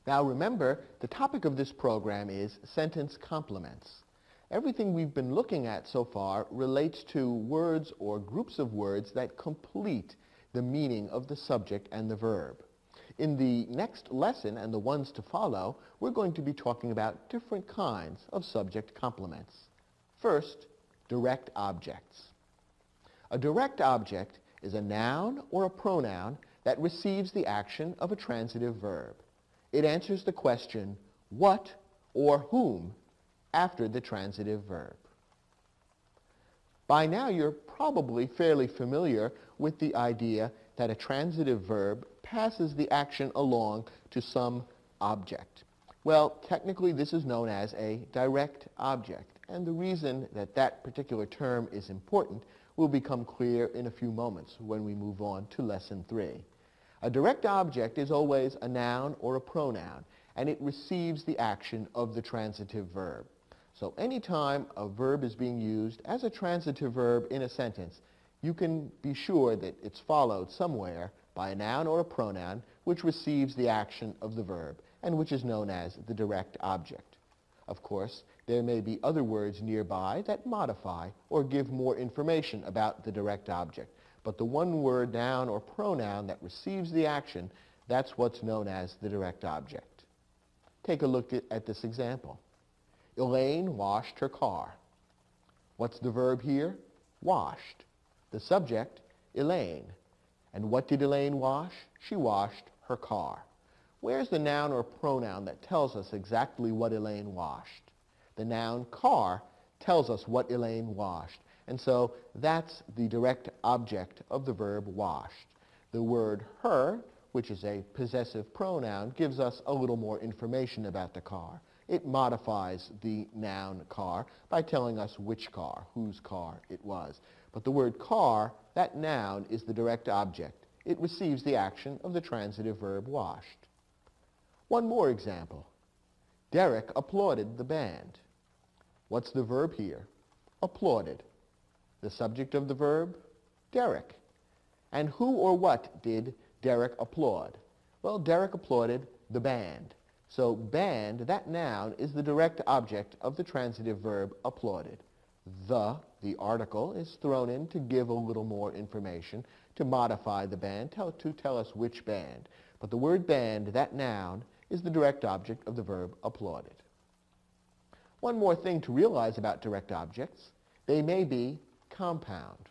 Now remember, the topic of this program is sentence complements. Everything we've been looking at so far relates to words or groups of words that complete the meaning of the subject and the verb. In the next lesson and the ones to follow, we're going to be talking about different kinds of subject complements. First, direct objects. A direct object is a noun or a pronoun that receives the action of a transitive verb. It answers the question, what or whom, after the transitive verb. By now you're probably fairly familiar with the idea that a transitive verb passes the action along to some object. Well, technically this is known as a direct object, and the reason that that particular term is important will become clear in a few moments when we move on to Lesson 3. A direct object is always a noun or a pronoun, and it receives the action of the transitive verb. So anytime a verb is being used as a transitive verb in a sentence, you can be sure that it's followed somewhere by a noun or a pronoun which receives the action of the verb and which is known as the direct object. Of course, there may be other words nearby that modify or give more information about the direct object. But the one-word noun or pronoun that receives the action, that's what's known as the direct object. Take a look at this example. Elaine washed her car. What's the verb here? Washed. The subject, Elaine. And what did Elaine wash? She washed her car. Where's the noun or pronoun that tells us exactly what Elaine washed? The noun car tells us what Elaine washed. And so that's the direct object of the verb washed. The word her, which is a possessive pronoun, gives us a little more information about the car. It modifies the noun car by telling us which car, whose car it was. But the word car, that noun, is the direct object. It receives the action of the transitive verb washed. One more example. Derek applauded the band. What's the verb here? Applauded. The subject of the verb? Derek. And who or what did Derek applaud? Well, Derek applauded the band. So band, that noun, is the direct object of the transitive verb applauded. The article, is thrown in to give a little more information, to modify the band, to tell us which band. But the word band, that noun, is the direct object of the verb applauded. One more thing to realize about direct objects, they may be compound.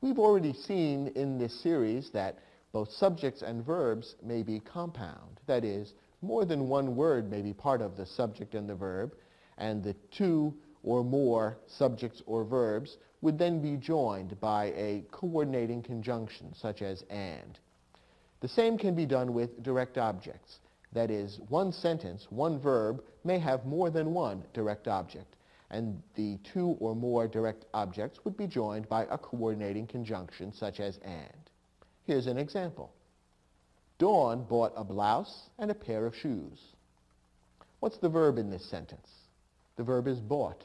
We've already seen in this series that both subjects and verbs may be compound. That is, more than one word may be part of the subject and the verb, and the two or more subjects or verbs would then be joined by a coordinating conjunction, such as and. The same can be done with direct objects. That is, one sentence, one verb, may have more than one direct object, and the two or more direct objects would be joined by a coordinating conjunction, such as and. Here's an example. Dawn bought a blouse and a pair of shoes. What's the verb in this sentence? The verb is bought.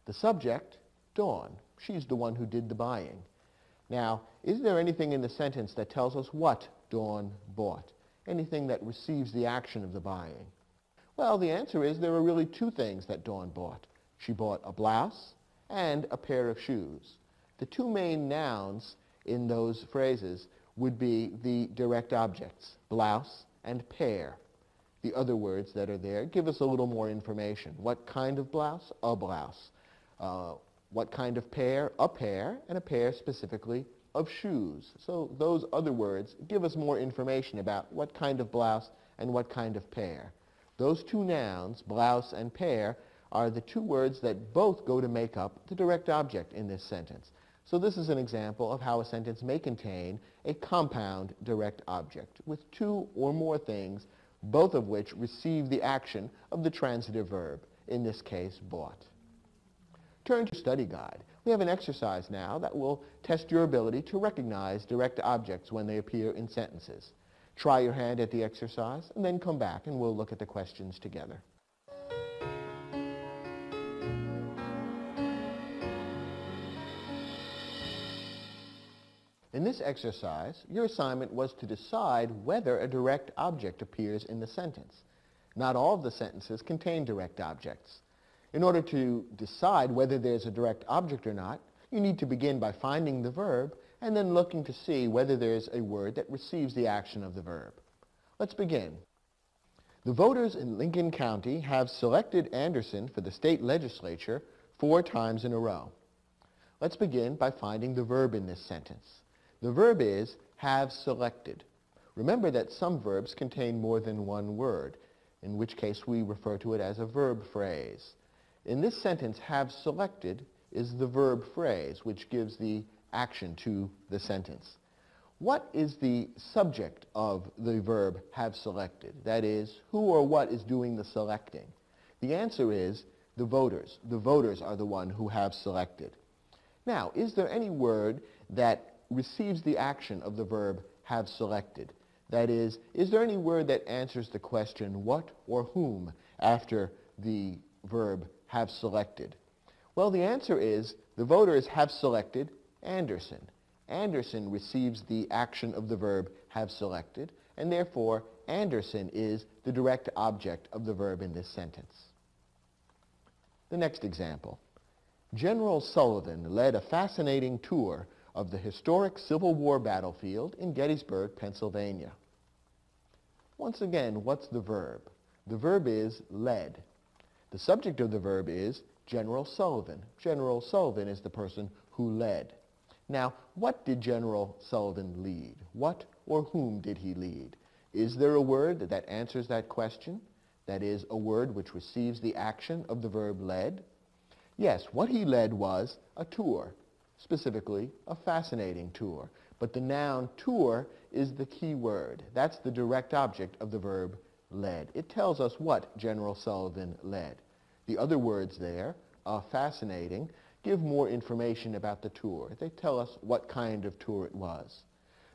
The subject, Dawn. She's the one who did the buying. Now, is there anything in the sentence that tells us what Dawn bought? Anything that receives the action of the buying? Well, the answer is there are really two things that Dawn bought. She bought a blouse and a pair of shoes. The two main nouns in those phrases would be the direct objects, blouse and pair. The other words that are there give us a little more information. What kind of blouse? A blouse. What kind of pair? A pair, and a pair specifically of shoes. So those other words give us more information about what kind of blouse and what kind of pair. Those two nouns, blouse and pair, are the two words that both go to make up the direct object in this sentence. So this is an example of how a sentence may contain a compound direct object with two or more things, both of which receive the action of the transitive verb, in this case, bought. Turn to study guide. We have an exercise now that will test your ability to recognize direct objects when they appear in sentences. Try your hand at the exercise and then come back and we'll look at the questions together. In this exercise, your assignment was to decide whether a direct object appears in the sentence. Not all of the sentences contain direct objects. In order to decide whether there's a direct object or not, you need to begin by finding the verb and then looking to see whether there's a word that receives the action of the verb. Let's begin. The voters in Lincoln County have selected Anderson for the state legislature 4 times in a row. Let's begin by finding the verb in this sentence. The verb is have selected. Remember that some verbs contain more than one word, in which case we refer to it as a verb phrase. In this sentence, have selected is the verb phrase, which gives the action to the sentence. What is the subject of the verb have selected? That is, who or what is doing the selecting? The answer is the voters. The voters are the one who have selected. Now, is there any word that receives the action of the verb have selected? That is there any word that answers the question what or whom after the verb have selected? Well, the answer is the voters have selected Anderson. Anderson receives the action of the verb have selected, and therefore Anderson is the direct object of the verb in this sentence. The next example. General Sullivan led a fascinating tour of the historic Civil War battlefield in Gettysburg, Pennsylvania. Once again, what's the verb? The verb is led. The subject of the verb is General Sullivan. General Sullivan is the person who led. Now, what did General Sullivan lead? What or whom did he lead? Is there a word that answers that question? That is, a word which receives the action of the verb led? Yes, what he led was a tour, specifically a fascinating tour. But the noun tour is the key word. That's the direct object of the verb led. It tells us what General Sullivan led. The other words there, fascinating, give more information about the tour. They tell us what kind of tour it was.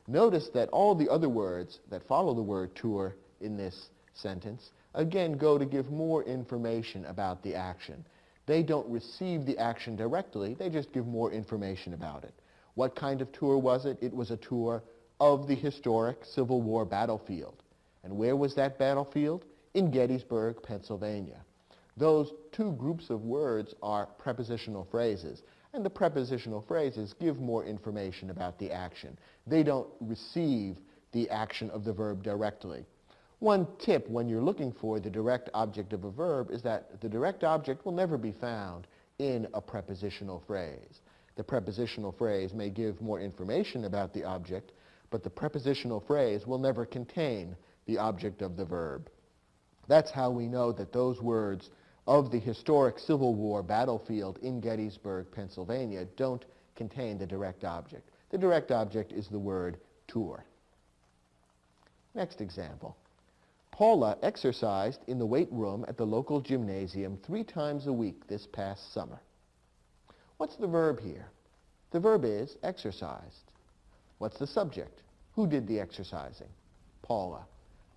Notice that all the other words that follow the word tour in this sentence again go to give more information about the action. They don't receive the action directly, they just give more information about it. What kind of tour was it? It was a tour of the historic Civil War battlefield. And where was that battlefield? In Gettysburg, Pennsylvania. Those two groups of words are prepositional phrases, and the prepositional phrases give more information about the action. They don't receive the action of the verb directly. One tip when you're looking for the direct object of a verb is that the direct object will never be found in a prepositional phrase. The prepositional phrase may give more information about the object, but the prepositional phrase will never contain the object of the verb. That's how we know that those words of the historic Civil War battlefield in Gettysburg, Pennsylvania, don't contain the direct object. The direct object is the word tour. Next example. Paula exercised in the weight room at the local gymnasium 3 times a week this past summer. What's the verb here? The verb is exercised. What's the subject? Who did the exercising? Paula.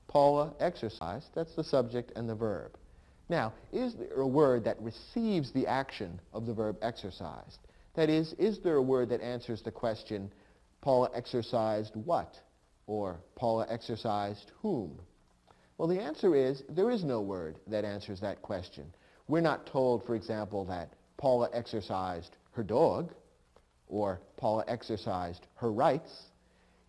Paula exercised, that's the subject and the verb. Now, is there a word that receives the action of the verb exercised? That is there a word that answers the question, Paula exercised what? Or Paula exercised whom? Well, the answer is there is no word that answers that question. We're not told, for example, that Paula exercised her dog or Paula exercised her rights.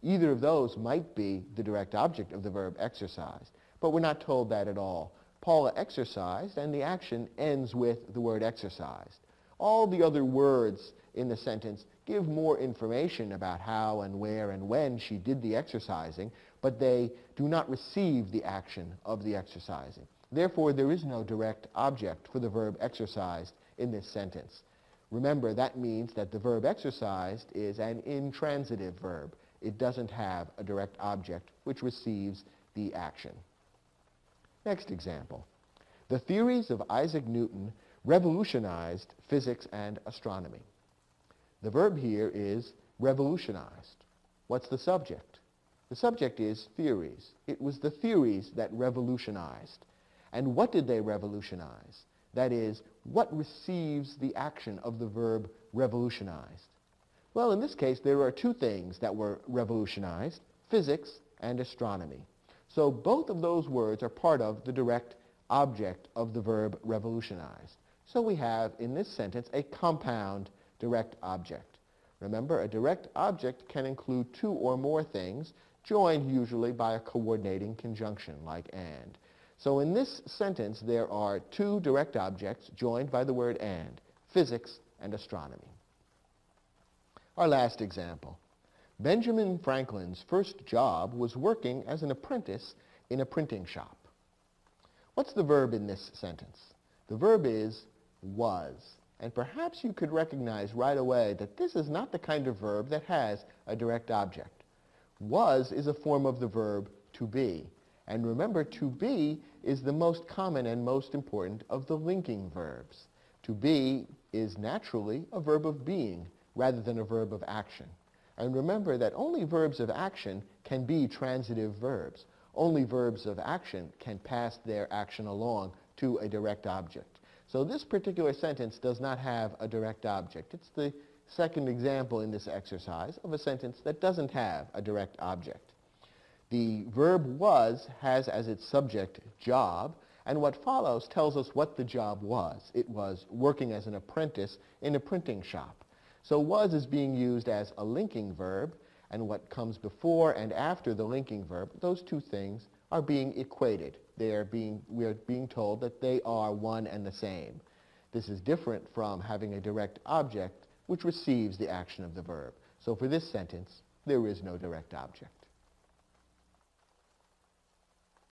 Either of those might be the direct object of the verb exercised, but we're not told that at all. Paula exercised, and the action ends with the word exercised. All the other words in the sentence give more information about how and where and when she did the exercising, but they do not receive the action of the exercising. Therefore, there is no direct object for the verb exercised in this sentence. Remember, that means that the verb exercised is an intransitive verb. It doesn't have a direct object which receives the action. Next example. The theories of Isaac Newton revolutionized physics and astronomy. The verb here is revolutionized. What's the subject? The subject is theories. It was the theories that revolutionized. And what did they revolutionize? That is, what receives the action of the verb revolutionized? Well, in this case, there are two things that were revolutionized, physics and astronomy. So both of those words are part of the direct object of the verb revolutionize. So we have, in this sentence, a compound direct object. Remember, a direct object can include two or more things, joined usually by a coordinating conjunction, like and. So in this sentence, there are two direct objects joined by the word and, physics and astronomy. Our last example. Benjamin Franklin's first job was working as an apprentice in a printing shop. What's the verb in this sentence? The verb is was. And perhaps you could recognize right away that this is not the kind of verb that has a direct object. Was is a form of the verb to be. And remember, to be is the most common and most important of the linking verbs. To be is naturally a verb of being rather than a verb of action. And remember that only verbs of action can be transitive verbs. Only verbs of action can pass their action along to a direct object. So this particular sentence does not have a direct object. It's the second example in this exercise of a sentence that doesn't have a direct object. The verb was has as its subject job, and what follows tells us what the job was. It was working as an apprentice in a printing shop. So was is being used as a linking verb, and what comes before and after the linking verb, those two things are being equated. We are being told that they are one and the same. This is different from having a direct object which receives the action of the verb. So for this sentence, there is no direct object.